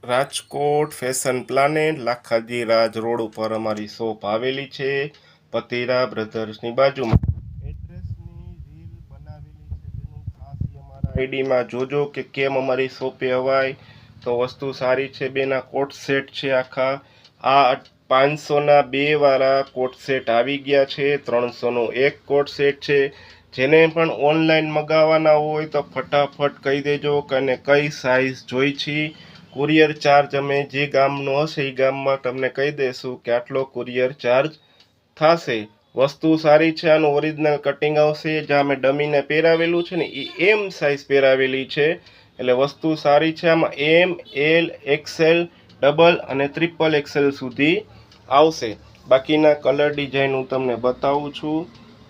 Rajkot fashion planet Lakhaji રાજ road ઉપર અમારી shop આવેલી છે, પતિરા બ્રધર્સની બાજુમાં. એડ્રેસની રીલ બનાવેલી છે જેનું ખાસ અમારા આઈડીમાં જોજો કે કેમ અમારી શોપે અવાય. તો વસ્તુ સારી છે, બેના કોટ સેટ છે આખા. આ 500ના 2 વાળા કોટ સેટ આવી ગયા છે, 300નો એક કોટ સેટ છે. જેને પણ ઓનલાઈન મગાવવાના હોય તો ફટાફટ કહી દેજો કે કઈ સાઇઝ જોઈ છે. કુરિયર ચાર્જ અમે જે ગામનો હશે એ ગામમાં તમને કહી દઈશું કે આટલો કુરિયર ચાર્જ થશે. વસ્તુ સારી છે, આનું ઓરિજિનલ કટિંગ આવશે. જ્યાં અમે ડમીને પહેરાવેલું છે ને એ એમ સાઇઝ પહેરાવેલી છે, એટલે વસ્તુ સારી છે. આમાં એમ, એલ, એક્સેલ, ડબલ અને ટ્રિપલ એક્સેલ સુધી આવશે. બાકીના કલર ડિઝાઇન હું તમને બતાવું છું.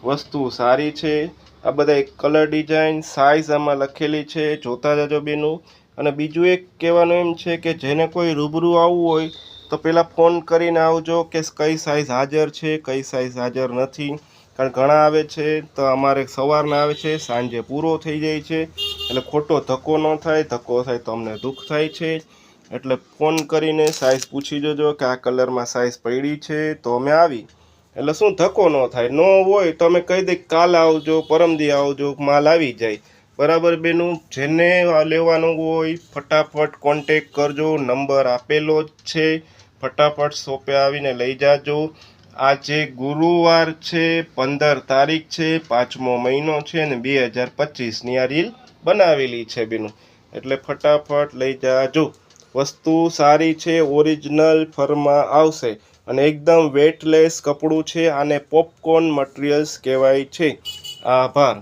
વસ્તુ સારી છે. આ બધા કલર ડિઝાઇન સાઇઝ આમાં લખેલી છે, જોતા જજો બેનું. અને બીજું એક કહેવાનું એમ છે કે જેને કોઈ રૂબરૂ આવવું હોય તો પહેલાં ફોન કરીને આવજો કે કઈ સાઇઝ હાજર છે, કઈ સાઇઝ હાજર નથી. કારણ ઘણા આવે છે તો અમારે સવારના આવે છે, સાંજે પૂરો થઈ જાય છે, એટલે ખોટો ધક્કો ન થાય. ધક્કો થાય તો અમને દુઃખ થાય છે. એટલે ફોન કરીને સાઇઝ પૂછી જોજો કે આ કલરમાં સાઇઝ પડી છે તો અમે આવી. એટલે શું ધક્કો ન થાય. ન હોય તો અમે કહી દઈએ કાલ આવજો, પરમદી આવજો, માલ આવી જાય. બરાબર બેનું. જેને લેવાનું હોય ફટાફટ કોન્ટેક કરજો, નંબર આપેલો જ છે. ફટાફટ શોપે આવીને લઈ જાજો. આજે ગુરુવાર છે, 15 તારીખ છે, 5મો મહિનો છે અને 2025ની આ રીલ બનાવેલી છે બેનું. એટલે ફટાફટ લઈ જાજો. વસ્તુ સારી છે, ઓરિજિનલ ફરમાં આવશે અને એકદમ વેટલેસ કપડું છે. આને પોપકોર્ન મટીરિયલ્સ કહેવાય છે. આભાર.